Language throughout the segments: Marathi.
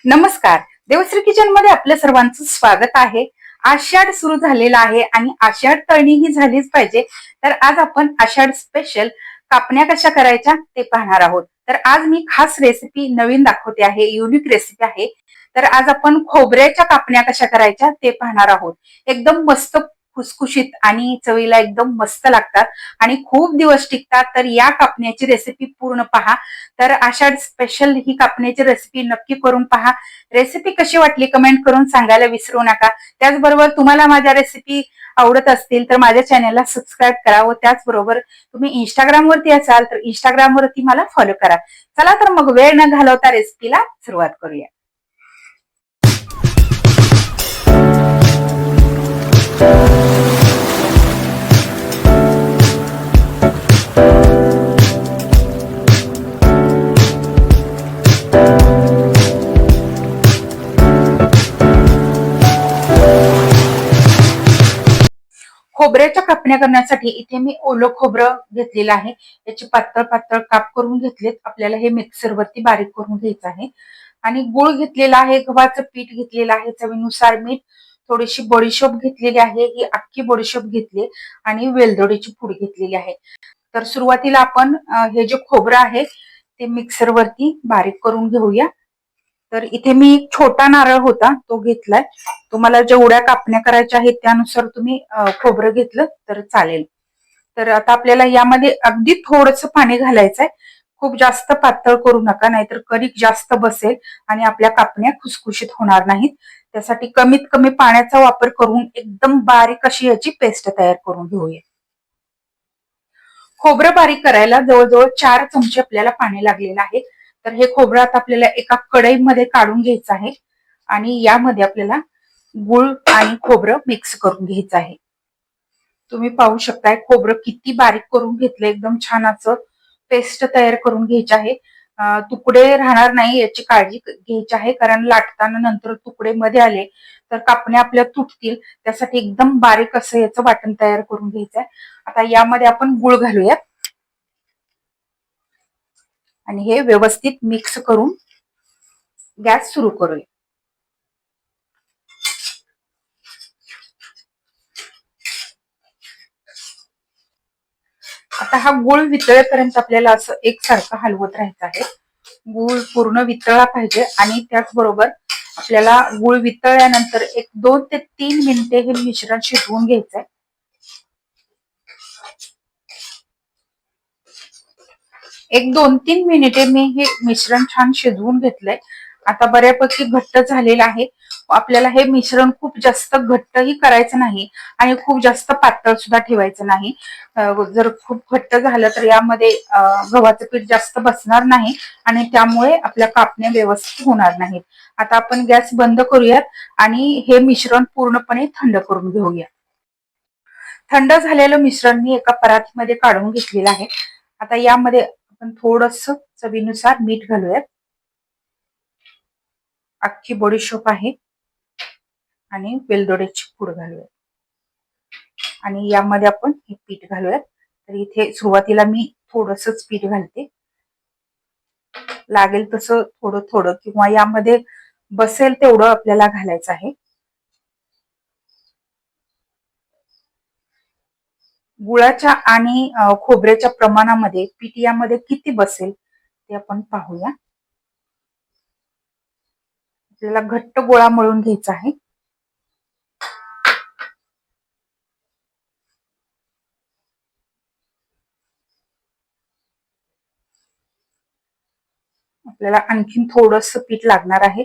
नमस्कार. देवश्री किचन मध्ये आपल्या सर्वांचं स्वागत आहे. आषाढ सुरू झालेला आहे आणि आषाढ तळणी ही झालीच पाहिजे. तर आज आपण आषाढ स्पेशल कापण्या कशा करायच्या ते पाहणार आहोत. तर आज मी खास रेसिपी नवीन दाखवते आहे, युनिक रेसिपी आहे. तर आज आपण खोबऱ्याच्या कापण्या कशा करायच्या ते पाहणार आहोत. एकदम मस्त खुसखुशीत आणि चवीला एकदम मस्त लागतात आणि खूप दिवस टिकतात. तर या कापण्याची रेसिपी पूर्ण पहा. तर आषाढ स्पेशल ही कापण्याची रेसिपी नक्की करून पहा. रेसिपी कशी वाटली कमेंट करून सांगायला विसरू नका. त्याचबरोबर तुम्हाला माझ्या रेसिपी आवडत असतील तर माझ्या चॅनलला सबस्क्राईब करा व त्याचबरोबर तुम्ही इंस्टाग्राम वरती असाल तर इंस्टाग्राम वरती मला फॉलो करा. चला तर मग वेळ न घालवता रेसिपीला सुरुवात करूया. खोबऱ्याच्या कापण्या करण्यासाठी इथे मी ओलं खोबरं घेतलेलं आहे. याची पातळ पातळ काप करून घेतलेत. आपल्याला हे मिक्सर वरती बारीक करून घ्यायचं आहे. आणि गुळ घेतलेला आहे, गव्हाचं पीठ घेतलेलं आहे, चवीनुसार मीठ, थोडीशी बडीशोप घेतलेली आहे, ही अख्खी बडीशोप घेतली आणि वेलदोडीची पूड घेतलेली आहे. तर सुरुवातीला आपण हे जे खोबरं आहे ते मिक्सर वरती बारीक करून घेऊया. तर इथे मी एक छोटा नारळ होता तो घेतलाय. तुम्हाला जेवढ्या कापण्या करायच्या आहेत त्यानुसार तुम्ही खोबरं घेतलं तर चालेल. तर आता आपल्याला यामध्ये अगदी थोडंसं पाणी घालायचंय. खूप जास्त पातळ करू नका, नाहीतर कणिक जास्त बसेल आणि आपल्या कापण्या खुसखुशीत होणार नाहीत. त्यासाठी कमीत कमी पाण्याचा वापर करून एकदम बारीक अशी याची पेस्ट तयार करून घेऊया. खोबरं बारीक करायला जवळजवळ 4 चमचे आपल्याला पाणी लागलेलं आहे. तर हे खोबरं आता आपल्याला एका कढईमध्ये काढून घ्यायचं आहे आणि यामध्ये आपल्याला गुळ आणि खोबरं मिक्स करून घ्यायचं आहे. तुम्ही पाहू शकताय खोबरं किती बारीक करून घेतलं, एकदम छान असं पेस्ट तयार करून घ्यायची आहे. तुकडे राहणार नाही याची काळजी घ्यायची आहे, कारण लाटताना नंतर तुकडे मध्ये आले तर कापण्या आपल्या तुटतील. त्यासाठी एकदम बारीक असं याचं वाटण तयार करून घ्यायचं आहे. आता यामध्ये आपण गुळ घालूयात आणि हे व्यवस्थित मिक्स करून गॅस सुरू करूया. आता हा गुळ वितळेपर्यंत आपल्याला असं एकसारखं हलवत राहायचं आहे. गुळ पूर्ण वितळला पाहिजे आणि त्याचबरोबर आपल्याला गुळ वितळल्यानंतर एक 2 ते 3 मिनिटे हे मिश्रण शिजवून घ्यायचंय. एक 2-3 मिनिटे मी हे मिश्रण छान शिजवून घेतलंय. आता बऱ्यापैकी घट्ट झालेलं आहे. आपल्याला हे मिश्रण खूप जास्त घट्टही करायचं नाही आणि खूप जास्त पातळ सुद्धा ठेवायचं नाही. जर खूप घट्ट झालं तर यामध्ये गव्हाचं पीठ जास्त बसणार नाही आणि त्यामुळे आपल्या कापण्या व्यवस्थित होणार नाहीत. आता आपण गॅस बंद करूयात आणि हे मिश्रण पूर्णपणे थंड करून घेऊया. थंड झालेलं मिश्रण मी एका परातीमध्ये काढून घेतलेलं आहे. आता यामध्ये आपण थोडंसं चवीनुसार मीठ घालूयात. अख्खी बडीशोप आहे आणि वेलदोड्याची पूड घालूयात आणि यामध्ये आपण हे पीठ घालूयात. तर इथे सुरुवातीला मी थोडंसंच पीठ घालते, लागेल तसं थोडं थोडं किंवा यामध्ये बसेल तेवढं आपल्याला घालायचं आहे. गुळाच्या आणि खोबऱ्याच्या प्रमाणामध्ये पीठ यामध्ये किती बसेल ते आपण पाहूया. आपल्याला घट्ट गोळा मळून घ्यायचा आहे. आपल्याला आणखीन थोडंसं पीठ लागणार आहे.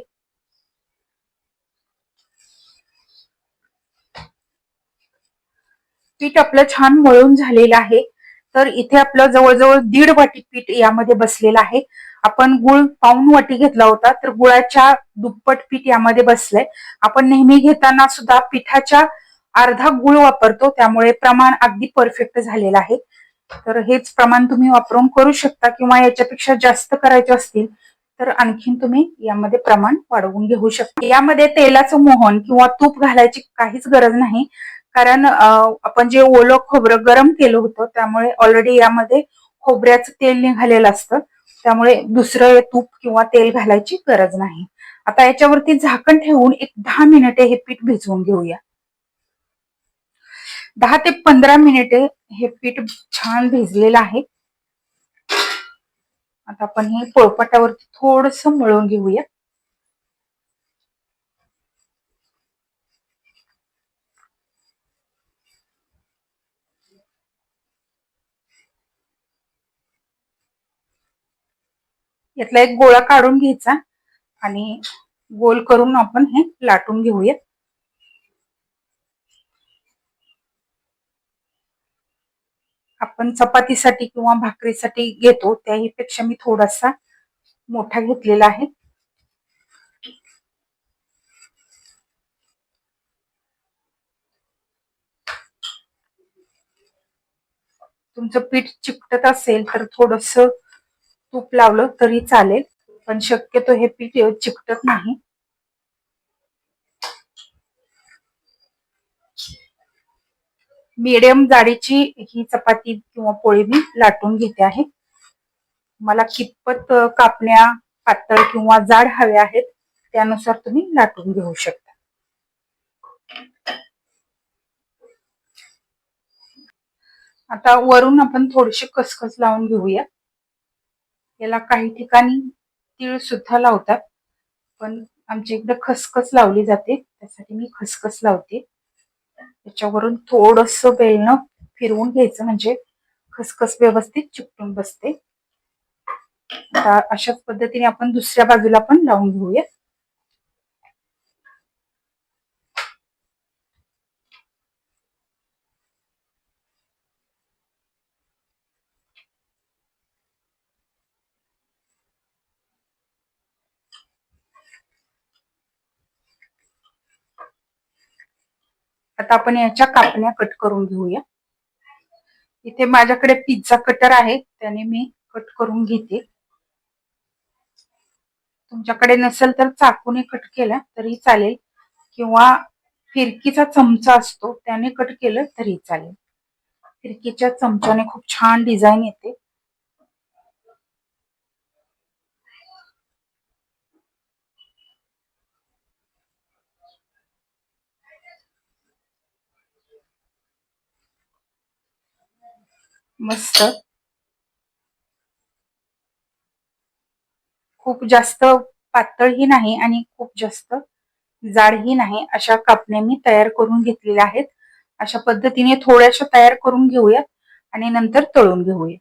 पीठ आपलं छान मळून झालेलं आहे. तर इथे आपलं जवळजवळ 1.5 वाटी पीठ यामध्ये बसलेलं आहे. आपण गुळ पाऊण वाटी घेतला होता, तर गुळाच्या दुप्पट पीठ यामध्ये बसलंय. आपण नेहमी घेताना सुद्धा पिठाच्या अर्धा गुळ वापरतो, त्यामुळे प्रमाण अगदी परफेक्ट झालेलं आहे. तर हेच प्रमाण तुम्ही वापरून करू शकता किंवा याच्यापेक्षा जास्त करायचे असतील तर आणखीन तुम्ही यामध्ये प्रमाण वाढवून घेऊ शकता. यामध्ये तेलाचं मोहन किंवा तूप घालायची काहीच गरज नाही, कारण आपण जे ओलं खोबरं गरम केलं होतं त्यामुळे ऑलरेडी यामध्ये खोबऱ्याचं तेल निघालेलं असतं. त्यामुळे दुसरं तूप किंवा तेल घालायची गरज नाही. आता याच्यावरती झाकण ठेवून एक 10 मिनिटे हे पीठ भिजवून घेऊया. 10 ते 15 मिनिटे हे पीठ छान भिजलेलं आहे. आता आपण हे पोळपाटावरती थोडस मळून घेऊया. यातला एक गोळा काढून घ्यायचा आणि गोल करून आपण हे लाटून घेऊया. आपण चपातीसाठी किंवा भाकरीसाठी घेतो त्याहीपेक्षा मी थोडासा मोठा घेतलेला आहे. तुमचं पीठ चिकटत असेल तर थोडस तूप लावलं तरी चालेल, पण शक्यतो हे पीठ चिकटत नाही. मीडियम जाडीची ही चपाती किंवा पोळी मी लाटून घेते आहे. मला कितपत कापण्या पातळ किंवा जाड हव्या आहेत त्यानुसार तुम्ही लाटून घेऊ शकता. आता वरून आपण थोडीशी खसखस लावून घेऊया. याला काही ठिकाणी तीळ सुद्धा लावतात, पण आमच्या इकडे खसखस लावली जाते त्यासाठी मी खसखस लावते. त्याच्यावरून थोडस बेलनं फिरवून घ्यायचं म्हणजे खसखस व्यवस्थित चिकटून बसते. आता अशाच पद्धतीने आपण दुसऱ्या बाजूला पण लावून घेऊया. आता आपण याच्या कापण्या कट करून घेऊया. इथे माझ्याकडे पिझ्झा कटर आहे त्याने मी कट करून घेते. तुमच्याकडे नसेल तर चाकूने कट केला तरी चालेल किंवा फिरकीचा चमचा असतो त्याने कट केलं तरी चालेल. फिरकीच्या चमच्याने खूप छान डिझाईन येते. मस्त. खूप जास्त पातळही नाही आणि खूप जास्त जाडही नाही अशा कापण्या मी तयार करून घेतलेल्या आहेत. अशा पद्धतीने थोड्याशा तयार करून घेऊया आणि नंतर तळून घेऊया.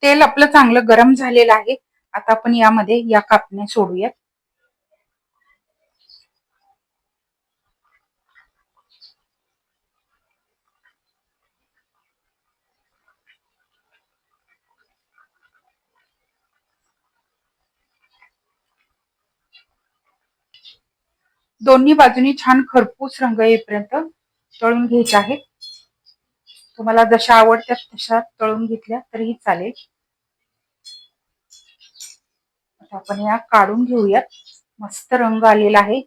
तेल आपलं चांगलं गरम झालेलं आहे. आता आपण यामध्ये या कापण्या सोडूया. दोन्ही बाजूनी छान खरपूस रंग येईपर्यंत तळून घ्यायचे आहे. तुम्हाला जशा आवडतात तशा तळून घेतल्या तरीही चालेल. आता आपण या काढून घेऊयात. मस्त रंग आलेला आहे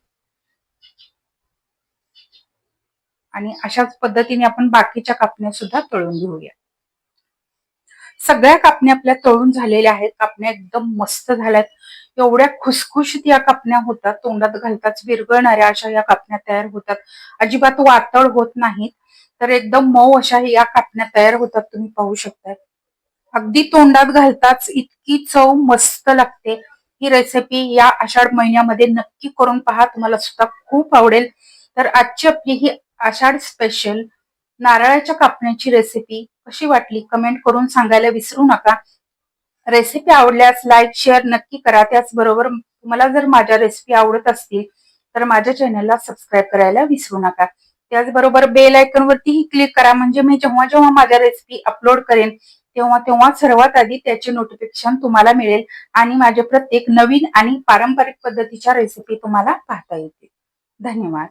आणि अशाच पद्धतीने आपण बाकीच्या कापण्या सुद्धा तळून घेऊया. सगळ्या कापण्या आपल्या तळून झालेल्या आहेत. कापण्या एकदम मस्त झाल्यात. एवढ्या खुसखुशीत या कापण्या होतात, तोंडात घालताच विरघळणाऱ्या अशा या कापण्या तयार होतात. अजिबात वातळ होत नाहीत. तर एकदम मऊ अशा या कापण्या तयार होतात. तुम्ही पाहू शकता. अगदी तोंडात घालताच इतकी चव मस्त लागते. ही रेसिपी या आषाढ महिन्यामध्ये नक्की करून पहा, तुम्हाला सुद्धा खूप आवडेल. तर आजची आपली ही आषाढ स्पेशल नारळाच्या कापण्याची रेसिपी कशी वाटली कमेंट करून सांगायला विसरू नका. रेसिपी आवडल्यास लाईक शेअर नक्की करा. त्याचबरोबर तुम्हाला जर माझ्या रेसिपी आवडत असतील तर माझ्या चॅनलला सबस्क्राईब करायला विसरू नका. त्याचबरोबर बेल आयकॉन वरतीही क्लिक करा म्हणजे मी जेव्हा जेव्हा माझ्या रेसिपी अपलोड करेन तेव्हा तेव्हा सर्वात आधी त्याचे नोटिफिकेशन तुम्हाला मिळेल आणि माझे प्रत्येक नवीन आणि पारंपरिक पद्धतीच्या रेसिपी तुम्हाला पाहता येतील. धन्यवाद.